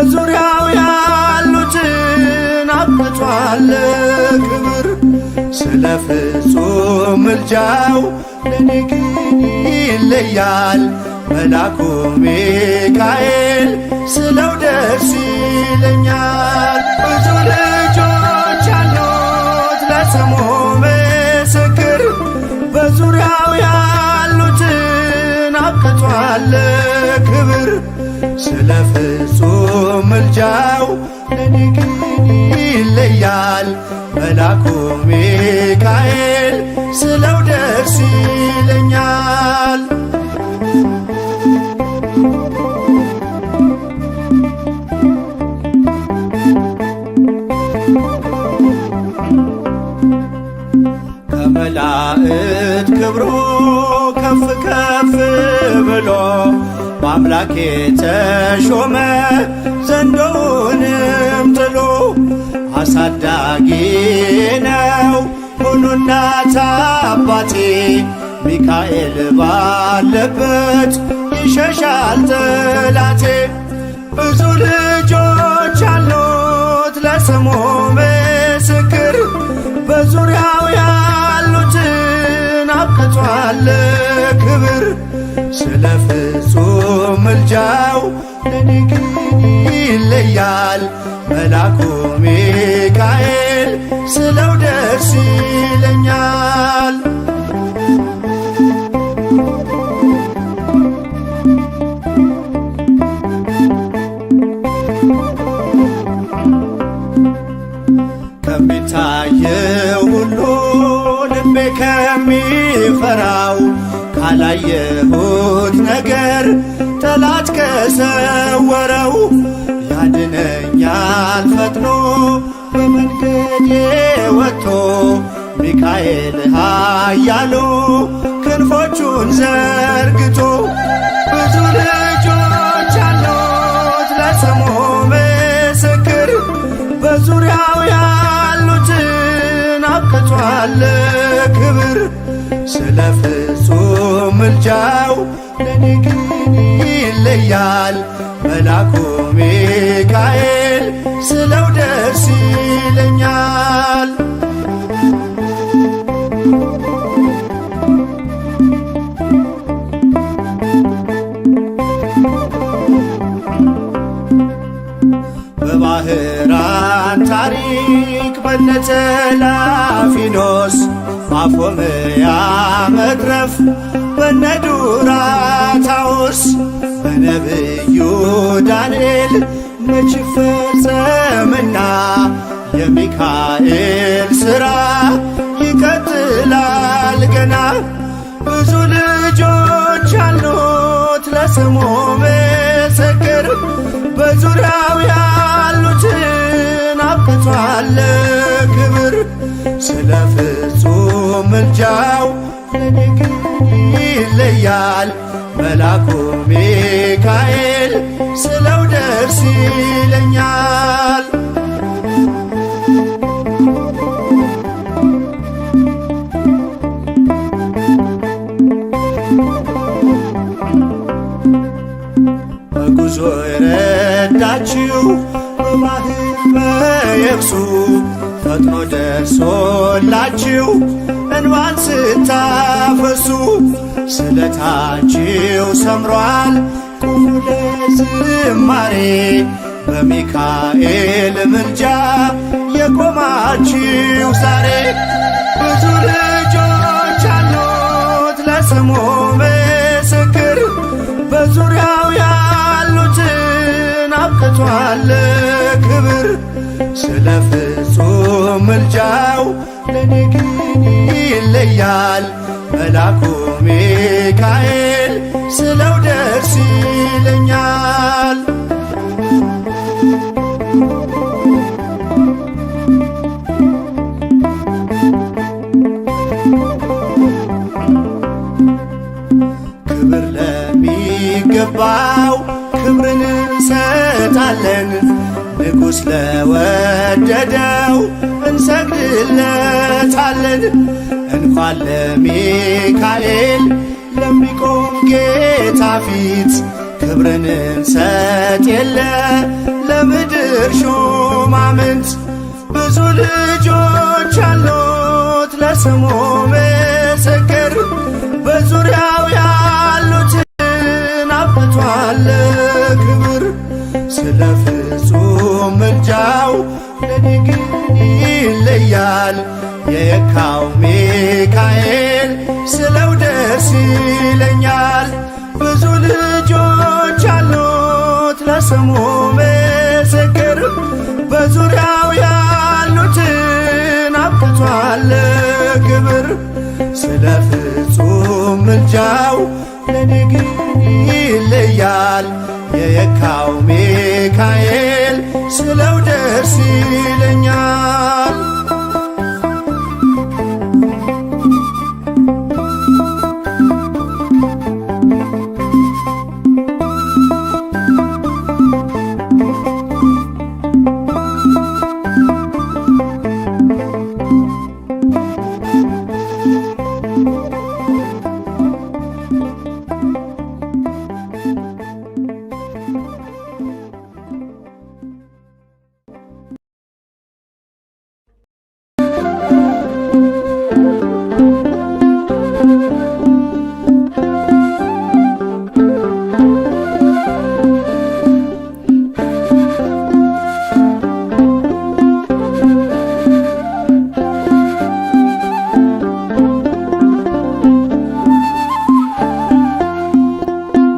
በዙሪያው ያሉትን አብቅቷል ክብር። ስለ ፍጹም ምልጃው ለኔ ግን ይለያል መላኩ ሚካኤል ስለው ደስ ይለኛል። ብዙ ልጆች አሉት ለስሙ ምስክር በዙሪያው ያሉትን አብቅቷል ክብር። ስለ ፍጹም ምልጃው ለኔ ግን ይለያል መላኩ ሚካኤል ስለው ደስ ይለኛል። ከመላእክት ክብሩ ከፍ ከፍ ብሎ በአምላኬ ተሾመ ዘንዶውንም ጥሎ። አሳዳጊ ነው ሁሉ እናት አባቴ ሚካኤል ባለበት ይሸሻል ጠላቴ። ብዙ ልጆች አሉት ለስሙ ምስክር በዙሪያው ያሉትን አብቅቷል ክብር። ስለ ፍጹም ምልጃው ለኔ ግን ይለያል መላኩ ሚካኤል ስለው ደስ ይለኛል። ከሚታየው ሁሉ ልቤ ከሚፈራው ካላየሁት ነገር ጠላት ከሰወረው ያድነኛል ፈጥኖ በመንገዴ ወጥቶ ሚካኤል ኃያሉ ክንፎቹን ዘርግቶ። ብዙ ልጆች አሉት ለስሙ ምስክር በዙሪያው ያሉትን አብቅቷል ክብር። ስለ ፍጹም ምልጃው ለኔ ግን ይለያል መላኩ ሚካኤል ስለው ደስ ይለኛል። በባህራን ታሪክ በነጠላፊኖስ ማፎምያ መትረፍ በነዱራታውስ በነብዩ ዳንኤል መች ፈጸምና የሚካኤል ሥራ ይቀጥላል ገና። ብዙ ልጆች አሉት ለስሙ ምስክር በዙሪያው ያሉትን አብቅቷል ክብር። ስለ ፍጹም ምልጃው ለኔ ግን ይለያል መላኩ ሚካኤል ስለው ደስ ይለኛል። በጉዞ የረዳችው በባህር በየብሱ ፈጥኖ ደርሶላችሁ እንባን ስታፈሱ ስለታችሁ ሰምሯል ቁሙ ለዝማሬ በሚካኤል ምልጃ የቆማችሁ ዛሬ። ብዙ ልጆች አሉት ለስሙ ምስክር በዙሪያው ያሉትን አብቅቷል ክብር። ስለ ፍጹም ምልጃው ለኔ ግን ይለያል መላኩ ሚካኤል ስለው ደስ ይለኛል። ክብር ለሚገባው ክብርን እንሰጣለን ንጉሥ ለወደደው እንሰግድለታለን። እንኳን ለሚካኤል ለሚቆም ጌታ ፊት ክብርን እንሰጥ የለ የምድር ሹማምንት ብዙ ልጆች አሉት ለስሙ ምስክር በዙሪያው ያሉትን አብቅቷል ክብር። ስለ ፍጹም ምልጃው ለኔ ግን ይለያል የየካው ሚካኤል ስለው ደስ ይለኛል። ብዙ ልጆች አሉት ለስሙ ምስክር በዙሪያው ያሉትን አብቅቷል ክብር። ስለ ፍጹም ምልጃው ለኔ ግን ይለያል የየካው ሚካኤል ስለው ደስ ይለኛል።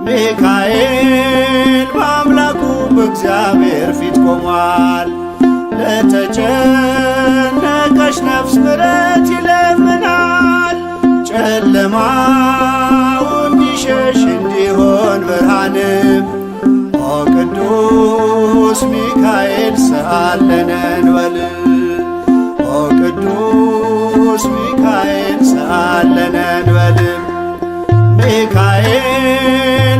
ሚካኤል በአምላኩ በእግዚአብሔር ፊት ቆሟል። ለተጨነቀች ነፍስ ምሕረት ይለምናል። ጨለማው እንዲሸሽ እንዲሆን ብርሃንም ኦ ቅዱስ ሚካኤል ሰአለነ እንበል። ኦ ቅዱስ ሚካኤል ሰአለነ እንበል። ሚካኤል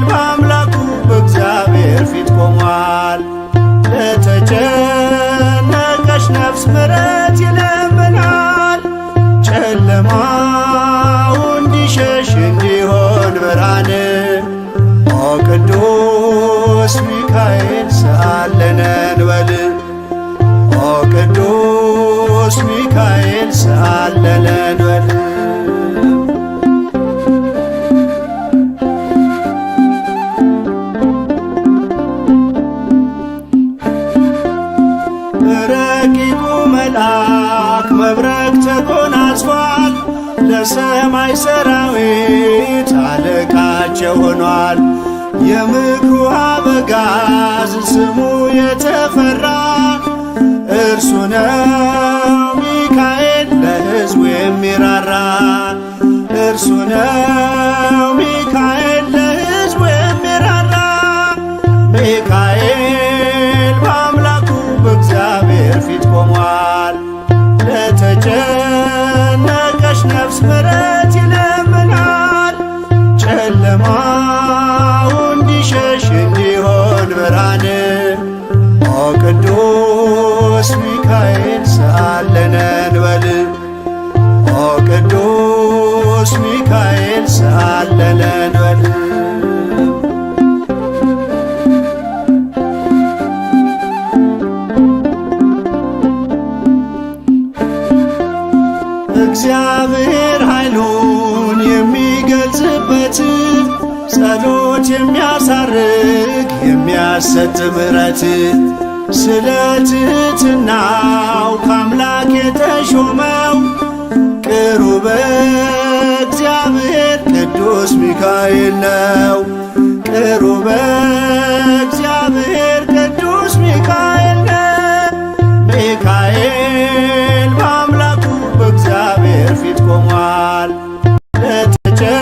በአምላኩ በእግዚአብሔር ፊት ቆሟል። ለተጨነቀች ነፍስ ምሕረት ይለምናል። ጨለማው እንዲሸሽ እንዲሆን ብርሃን ኦ ቅዱስ ሚካኤል ሰአለነ እንበል። ኦ ቅዱስ ሚካኤል ሰአለነ እንበል። ረቂቁ መልአክ መብረቅ ተጎናጽፏል። ለሰማይ ሰራዊት አለቃቸው ሆኗል። የምክሩ አበጋዝ ስሙ የተፈራ እርሱ ነው ሚካኤል ለሕዝቡ የሚራራ። እርሱ ነው ሚካኤል ለሕዝቡ የሚራራ። ሚካኤል በአምላኩ በእግዚአብሔር ፊት ቆሟል። ለተጨነቀች ነፍስ ምሕረት ይለምናል። ጨለማው እንዲሸሽ እንዲሆን ብርሃን ኦ ቅዱስ ሚካኤል ሰአለነ እንበል። ኦ ቅዱስ ሚካኤል ሰአለነ እንበል። እግዚአብሔር ኃይሉን የሚገልጽበት ጸሎት የሚያሳርግ የሚያሰጥ ምሕረት ስለ ትሕትናው ከአምላክ የተሾመው ቅሩበ እግዚአብሔር ቅዱስ ሚካኤል ነው። ቅሩበ እግዚአብሔር ቅዱስ ሚካኤል ነው። ሚካኤል በአምላኩ በእግዚአብሔር ፊት ቆሟል። ለተጨነቀች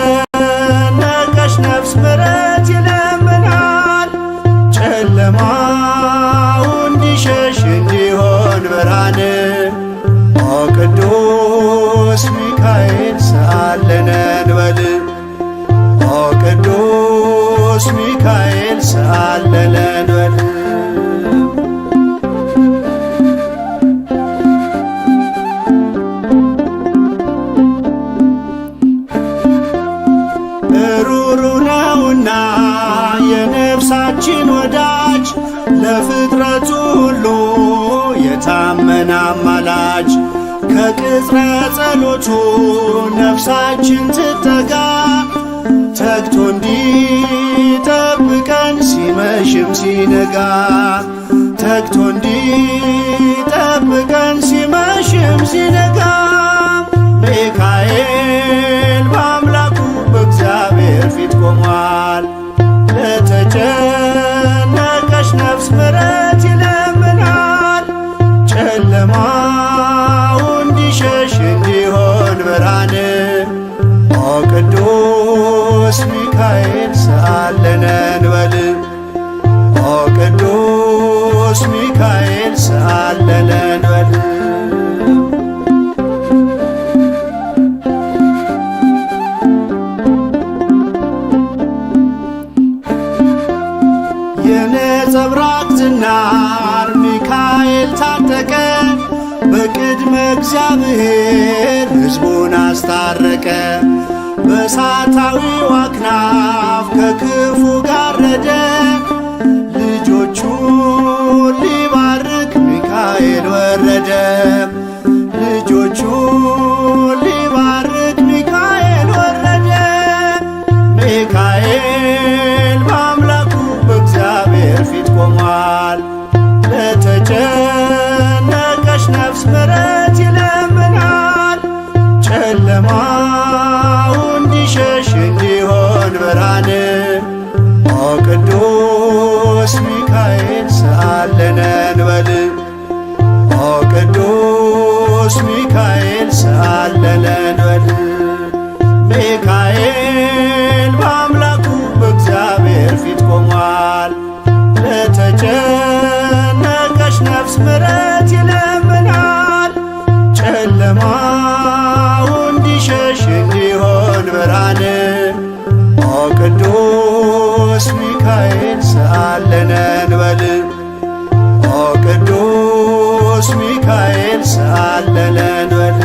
ነፍስ ምሕረት ይለምናል። ጨለማው እንዲሸሽ እንዲሆን ብርሃን ኦ ቅዱስ ሚካኤል ሰአለነ እንበል። ኦ ቅዱስ ሚካኤል ሰአለነ እንበል። ሩሩ ነውና የነፍሳችን ወዳጅ ለፍጥረቱ ሁሉ የታመነ አማላጅ ከቅጽረ ጸሎቱ ነፍሳችን ትጠጋ ተግቶ እንዲጠብቀን ሲመሽም ሲነጋ ተግቶ እንዲጠብቀን ሲመሽም ሲነጋ ሚካኤል በአምላኩ በእግዚአብሔር ፊት ቆሟል። ለተጨነቀች ነፍስ ምሕረት ይለምናል። ጨለማው እንዲሸሽ እንዲሆን ብርሃን ኦ ቅዱስ ሚካኤል ሰአለነ እንበል ኦ ቅዱስ ሚካኤል ሰአለነ እንበል። የነጸብራቅ ዝናር ሚካኤል ታጠቀ በቅድመ እግዚአብሔር ሕዝቡን አስታረቀ። በእሳታዊው አክናፍ ከክፉ ጋረደ ልጆቹን ሊባርክ ሚካኤል ወረደ። ልጆቹን ሊባርክ ሚካኤል ወረደ። ሚካኤል በአምላኩ በእግዚአብሔር ፊት ቆሟል። ለተጨነቀች ነፍስ ምሕረት ይለምናል። ጨለማው እንዲሸሽ እንዲሆን ብርሃን ኦ ቅዱስ ሚካኤል ሰአለነ እንበል ኦ ቅዱስ ሚካኤል ሰአለነ እንበል። ሚካኤል በአምላኩ በእግዚአብሔር ፊት ቆሟል። ለተጨነቀች ነፍስ ምሕረት ይለምናል። ጨለማው እንዲሸሽ እንዲሆን ብርሃን ኦ ቅዱስ ሚካኤል ሰአለነ እንበል ኦ ቅዱስ ሚካኤል ሰአለነ እንበል።